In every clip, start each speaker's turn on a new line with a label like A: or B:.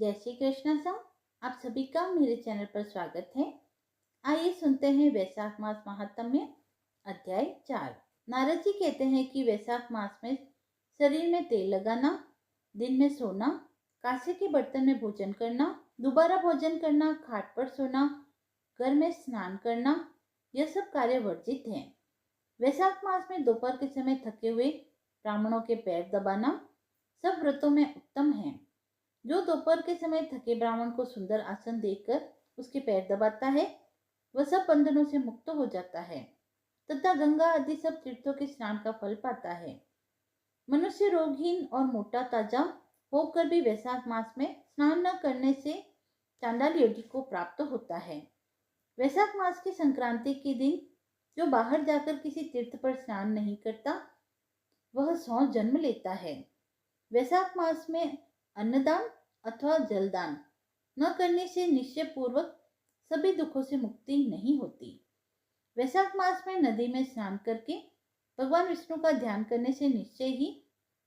A: जय श्री कृष्ण सा। आप सभी का मेरे चैनल पर स्वागत है। आइए सुनते हैं वैशाख मास महात्म्य अध्याय 4। नारद जी कहते हैं कि वैशाख मास में शरीर में तेल लगाना, दिन में सोना, कांसे के बर्तन में भोजन करना, दोबारा भोजन करना, खाट पर सोना, घर में स्नान करना, यह सब कार्य वर्जित है। वैशाख मास में दोपहर के समय थके हुए ब्राह्मणों के पैर दबाना सब व्रतों में उत्तम है। जो दोपहर के समय थके ब्राह्मण को सुंदर आसन देकर उसके पैर दबाता है, वह सब बंधनों से मुक्त हो जाता है तथा गंगा आदि सब तीर्थों के स्नान का फल पाता है। मनुष्य रोगहीन और मोटा ताजा होकर भी वैशाख मास में स्नान न करने से चांडाल योगी को प्राप्त होता है। वैशाख मास की संक्रांति के दिन जो बाहर जाकर किसी तीर्थ पर स्नान नहीं करता, वह 100 जन्म लेता है। वैशाख मास में अन्नदान अथवा जलदान न करने से निश्चय पूर्वक सभी दुखों से मुक्ति नहीं होती। वैशाख मास में नदी में स्नान करके भगवान विष्णु का ध्यान करने से निश्चय ही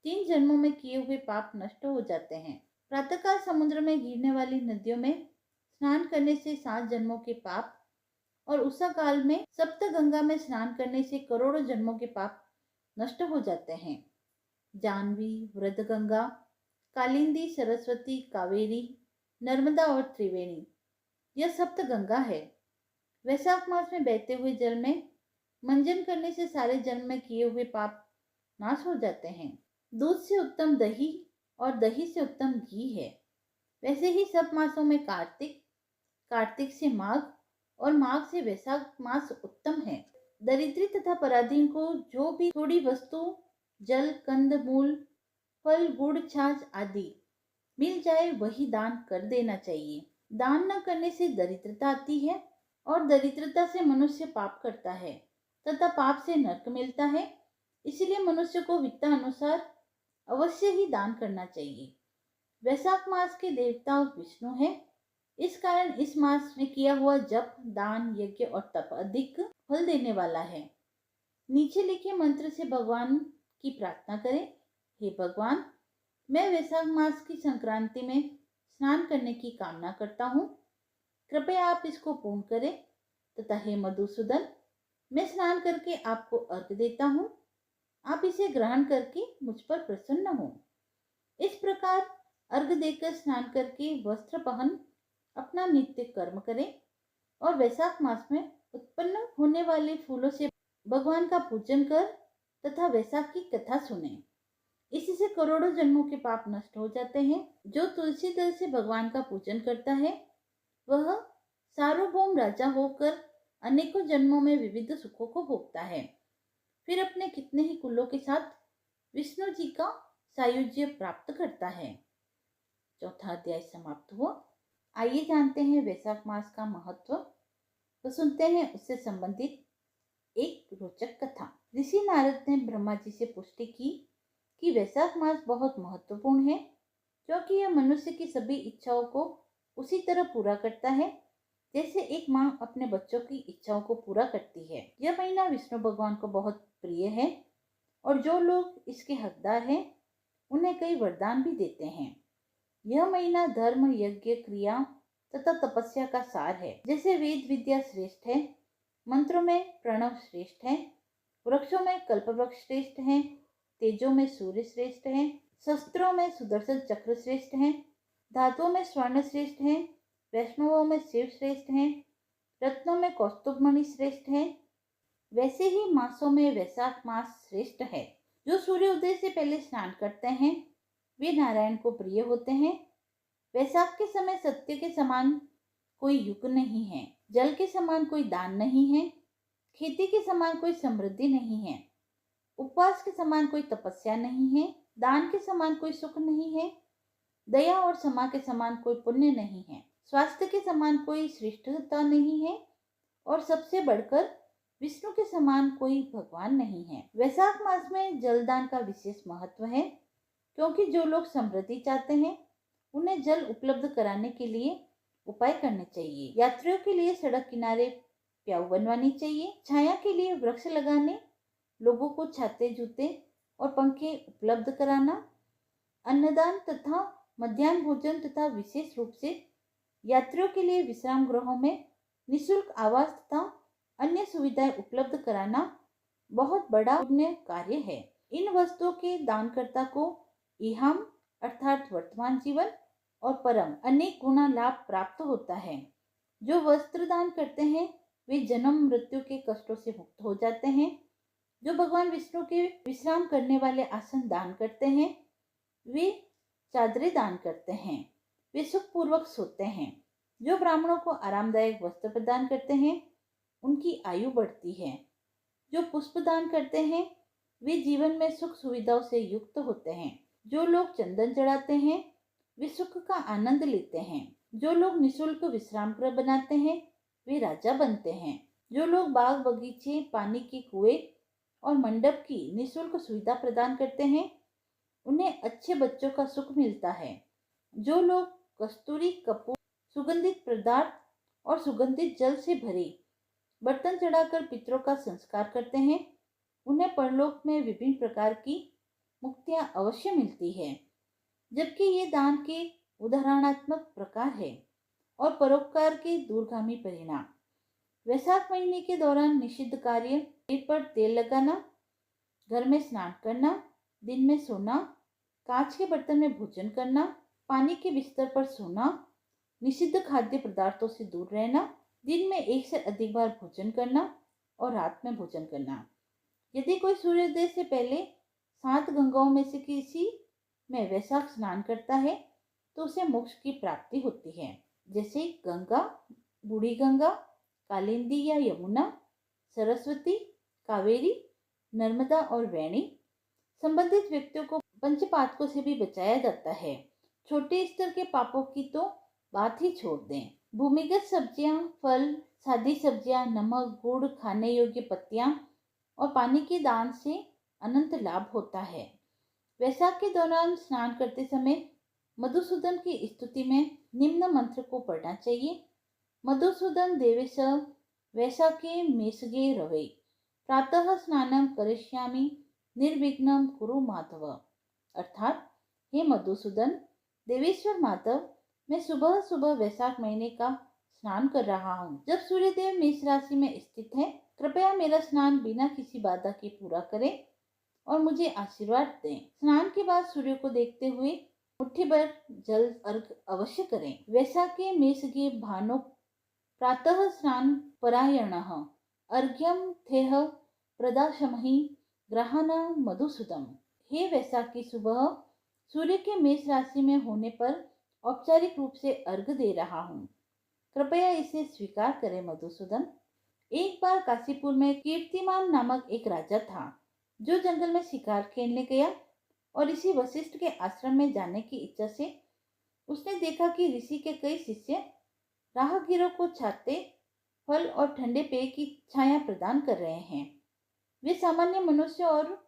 A: 3 जन्मों में किए हुए पाप नष्ट हो जाते हैं। प्रातःकाल समुद्र में गिरने वाली नदियों में स्नान करने से 7 जन्मों के पाप और उषा काल में सप्त गंगा में स्नान करने से करोड़ों जन्मों के पाप नष्ट हो जाते हैं। जानवी, वृद्धगंगा, कालिंदी, सरस्वती, कावेरी, नर्मदा और त्रिवेणी, यह सप्त गंगा है। वैशाख मास में बहते हुए जल में मंजन करने से सारे जन्म में किए हुए पाप नाश हो जाते हैं। दूध से उत्तम दही और दही से उत्तम घी है। वैसे ही सब मासों में कार्तिक, कार्तिक से माघ और माघ से वैशाख मास उत्तम है। दरिद्री तथा पराधीन को जो भी थोड़ी वस्तु, जल, कंद मूल, फल, गुड़, छाछ आदि मिल जाए वही दान कर देना चाहिए। दान न करने से दरिद्रता आती है और दरिद्रता से मनुष्य पाप करता है तथा पाप से नरक मिलता है। इसलिए मनुष्य को वित्तानुसार अवश्य ही दान करना चाहिए। वैशाख मास के देवता विष्णु है, इस कारण इस मास में किया हुआ जप, दान, यज्ञ और तप अधिक फल देने वाला है। नीचे लिखे मंत्र से भगवान की प्रार्थना करें। हे भगवान, मैं वैशाख मास की संक्रांति में स्नान करने की कामना करता हूँ, कृपया आप इसको पूर्ण करें। तथा हे मधुसूदन, मैं स्नान करके आपको अर्घ देता हूँ, आप इसे ग्रहण करके मुझ पर प्रसन्न हो। इस प्रकार अर्घ देकर स्नान करके वस्त्र पहन अपना नित्य कर्म करें और वैशाख मास में उत्पन्न होने वाले फूलों से भगवान का पूजन कर तथा वैशाख की कथा सुने। इससे करोड़ों जन्मों के पाप नष्ट हो जाते हैं। जो तुलसी दल से भगवान का पूजन करता है, वह सार्वभौम राजा होकर अनेकों जन्मों में विविध सुखों को भोगता है। फिर अपने कितने ही कुलों के साथ विष्णु जी का सायुज्य प्राप्त करता है। चौथा अध्याय समाप्त हुआ। आइए जानते हैं वैशाख मास का महत्व, तो सुनते हैं उससे संबंधित एक रोचक कथा। ऋषि नारद ने ब्रह्मा जी से पुष्टि की कि वैशाख मास बहुत महत्वपूर्ण है, क्योंकि यह मनुष्य की सभी इच्छाओं को उसी तरह पूरा करता है जैसे एक माँ अपने बच्चों की इच्छाओं को पूरा करती है। यह महीना विष्णु भगवान को बहुत प्रिय है और जो लोग इसके हकदार हैं, उन्हें कई वरदान भी देते हैं। यह महीना धर्म, यज्ञ, क्रिया तथा तपस्या का सार है। जैसे वेद विद्या श्रेष्ठ है, मंत्रों में प्रणव श्रेष्ठ है, वृक्षों में कल्पवृक्ष श्रेष्ठ है, तेजों में सूर्य श्रेष्ठ है, शस्त्रों में सुदर्शन चक्र श्रेष्ठ है, धातुओं में स्वर्ण श्रेष्ठ है, वैष्णवों में शिव श्रेष्ठ है, रत्नों में कौस्तुभ मणि श्रेष्ठ है, वैसे ही मासों में वैशाख मास श्रेष्ठ है। जो सूर्य उदय से पहले स्नान करते हैं, वे नारायण को प्रिय होते हैं। वैशाख के समय सत्य के समान कोई युग नहीं है, जल के समान कोई दान नहीं है, खेती के समान कोई समृद्धि नहीं है, उपवास के समान कोई तपस्या नहीं है, दान के समान कोई सुख नहीं है, दया और क्षमा के समान कोई पुण्य नहीं है, स्वास्थ्य के समान कोई श्रेष्ठता नहीं है और सबसे बढ़कर विष्णु के समान कोई भगवान नहीं है। वैशाख मास में जलदान का विशेष महत्व है, क्योंकि जो लोग समृद्धि चाहते हैं, उन्हें जल उपलब्ध कराने के लिए उपाय करने चाहिए। यात्रियों के लिए सड़क किनारे प्याऊ बनवानी चाहिए, छाया के लिए वृक्ष लगाने, लोगों को छाते, जूते और पंखे उपलब्ध कराना, अन्नदान तथा मध्याह्न भोजन तथा विशेष रूप से यात्रियों के लिए विश्राम गृहों में निशुल्क आवास तथा अन्य सुविधाएं उपलब्ध कराना बहुत बड़ा पुण्य कार्य है। इन वस्तुओं के दानकर्ता को इहाम अर्थात वर्तमान जीवन और परम अनेक गुना लाभ प्राप्त होता है। जो वस्त्र दान करते हैं वे जन्म मृत्यु के कष्टों से मुक्त हो जाते हैं। जो भगवान विष्णु के विश्राम करने वाले आसन दान करते हैं वे चादरें दान करते हैं, वे सुखपूर्वक सोते हैं। जो ब्राह्मणों को आरामदायक वस्त्र प्रदान करते हैं उनकी आयु बढ़ती है। जो पुष्प दान करते हैं वे जीवन में सुख सुविधाओं से युक्त होते हैं। जो लोग चंदन चढ़ाते हैं वे सुख का आनंद लेते हैं। जो लोग निशुल्क विश्राम गृह बनाते हैं वे राजा बनते हैं। जो लोग बाग बगीचे, पानी के कुएं और मंडप की निशुल्क सुविधा प्रदान करते हैं उन्हें अच्छे बच्चों का सुख मिलता है। जो लोग कस्तूरी, कपूर, सुगंधित पदार्थ और सुगंधित जल से भरे बर्तन चढ़ाकर पितरों का संस्कार करते हैं उन्हें परलोक में विभिन्न प्रकार की मुक्तियां अवश्य मिलती है। जबकि ये दान के उदाहरणात्मक प्रकार है और परोपकार के दूरगामी परिणाम। वैशाख महीने के दौरान निषिद्ध कार्य, शरीर पर तेल लगाना, घर में स्नान करना, दिन में सोना, कांच के बर्तन में भोजन करना, पानी के बिस्तर पर सोना, निषिद्ध खाद्य पदार्थों से दूर रहना, दिन में एक से अधिक बार भोजन करना और रात में भोजन करना। यदि कोई सूर्योदय से पहले 7 गंगाओं में से किसी में वैशाख स्नान करता है तो उसे मोक्ष की प्राप्ति होती है, जैसे गंगा, बूढ़ी गंगा, कालिंदी या यमुना, सरस्वती, कावेरी, नर्मदा और वेणी। संबंधित व्यक्तियों को पंचपातकों से भी बचाया जाता है। छोटे स्तर के पापों की तो बात ही छोड़ दें। भूमिगत सब्जियां, फल, सादी सब्जियां, नमक, गुड़, खाने योग्य पत्तियां और पानी के दान से अनंत लाभ होता है। वैशाख के दौरान स्नान करते समय मधुसूदन की स्तुति में निम्न मंत्र को पढ़ना चाहिए। मधुसूदन देवेश वैशाखे मेषगे रवे, प्रातः स्नानं करिष्यामि, निर्विघ्नं कुरु माधव। अर्थात, हे मधुसूदन, देवेश्वर माधव, मैं सुबह सुबह वैशाख महीने का स्नान कर रहा हूँ। जब सूर्यदेव मेष राशि में स्थित है, कृपया मेरा स्नान बिना किसी बाधा के पूरा करें और मुझे आशीर्वाद दें। स्नान के बाद सूर्य को देखते हुए मुट्ठी भर जल अर्घ अवश्य करें। वैशाखे मेषगे भानो प्रातः स्नान परायणः, अर्घ्यम थेह प्रदाशमहि ग्रहाना मधुसूदम। हे वैशाख की सुबह सूर्य के मेष राशि में होने पर औपचारिक रूप से अर्घ दे रहा हूँ, कृपया इसे स्वीकार करें मधुसूदन। एक बार काशीपुर में कीर्तिमान नामक एक राजा था जो जंगल में शिकार खेलने गया और ऋषि वशिष्ठ के आश्रम में जाने की इच्छा से उसने देखा कि ऋषि के कई शिष्य राहगीरों को छाते, फल और ठंडे पेय की छाया प्रदान कर रहे हैं। वे सामान्य मनुष्य और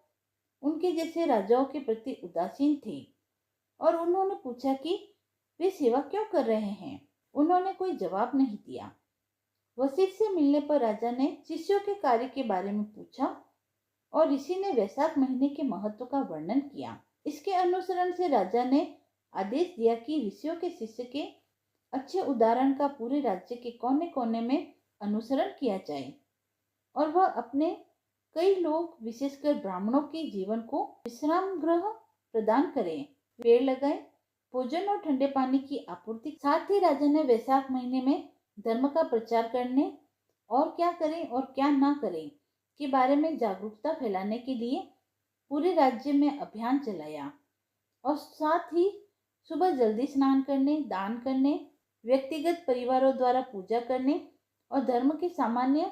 A: उनके जैसे राजाओं के प्रति उदासीन थे और उन्होंने पूछा कि वे सेवा क्यों कर रहे हैं। उन्होंने कोई जवाब नहीं दिया। वशिष्ठ से मिलने पर राजा ने शिष्यों के कार्य के बारे में पूछा और ऋषि ने वैशाख महीने के महत्व का वर्णन किया। इसके अनुसरण से राजा ने आदेश दिया कि ऋषियों के शिष्य के अच्छे उदाहरण का पूरे राज्य के कोने कोने में अनुसरण किया जाए और वह अपने कई लोग, विशेषकर ब्राह्मणों के जीवन को विश्राम गृह प्रदान करें, पेड़ लगाए, भोजन और ठंडे पानी की आपूर्ति। साथ ही राजा ने वैशाख महीने में धर्म का प्रचार करने और क्या करें और क्या ना करें के बारे में जागरूकता फैलाने के लिए पूरे राज्य में अभियान चलाया और साथ ही सुबह जल्दी स्नान करने, दान करने, व्यक्तिगत परिवारों द्वारा पूजा करने और धर्म के सामान्य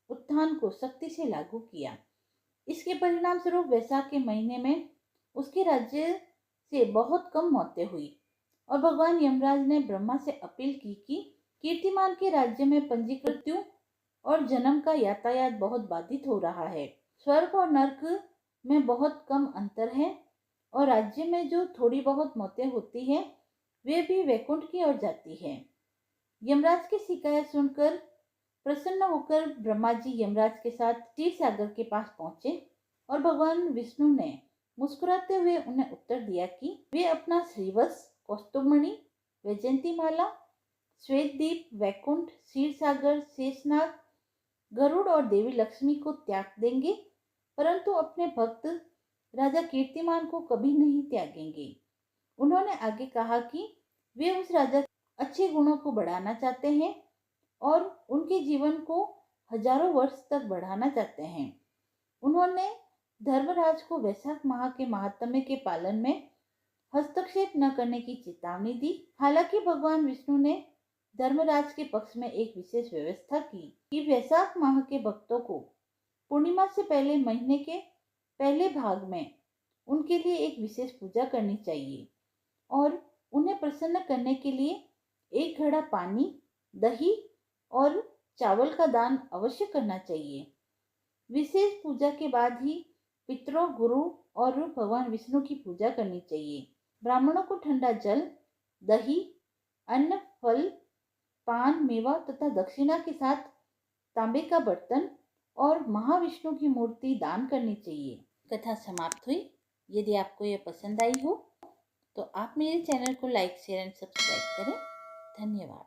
A: उत्थान को सख्ती से लागू किया। इसके परिणाम स्वरूप वैशाख के महीने में उसके राज्य से बहुत कम मौतें हुई और भगवान यमराज ने ब्रह्मा से अपील की कि कीर्तिमान के राज्य में पंजीकृत और जन्म का यातायात बहुत बाधित हो रहा है। स्वर्ग और नर्क में बहुत कम अंतर है और राज्य में जो थोड़ी बहुत मौतें होती हैं वे भी वैकुंठ की ओर जाती है। यमराज की शिकायत सुनकर प्रसन्न होकर ब्रह्मा जी यमराज के साथ क्षीर सागर के पास पहुंचे और भगवान विष्णु ने मुस्कुराते हुए उन्हें उत्तर दिया कि वे अपना श्रीवत्स कौस्तुभमणि, वैजयंतीमाला, श्वेतदीप, वैकुंठ, क्षीरसागर, शेषनाग, गरुड़ और देवी लक्ष्मी को त्याग देंगे, परंतु अपने भक्त राजा कीर्तिमान को कभी नहीं त्यागेंगे। उन्होंने आगे कहा कि वे उस राजा के अच्छे गुणों को बढ़ाना चाहते हैं और उनके जीवन को हजारों वर्ष तक बढ़ाना चाहते हैं। उन्होंने धर्मराज को वैशाख माह के महात्म्य के पालन में हस्तक्षेप न करने की चेतावनी दी। हालांकि भगवान विष्णु ने धर्मराज के पक्ष में एक विशेष व्यवस्था की कि वैशाख माह के भक्तों को पूर्णिमा से पहले महीने के पहले भाग में उनके लिए एक विशेष पूजा करनी चाहिए और उन्हें प्रसन्न करने के लिए एक घड़ा पानी, दही और चावल का दान अवश्य करना चाहिए। विशेष पूजा के बाद ही पितरों, गुरु और भगवान विष्णु की पूजा करनी चाहिए। ब्राह्मणों को ठंडा जल, दही, अन्न, फल, पान, मेवा तथा दक्षिणा के साथ तांबे का बर्तन और महाविष्णु की मूर्ति दान करनी चाहिए। कथा समाप्त हुई। यदि आपको यह पसंद आई हो तो आप मेरे चैनल को लाइक, शेयर एंड सब्सक्राइब करें। धन्यवाद।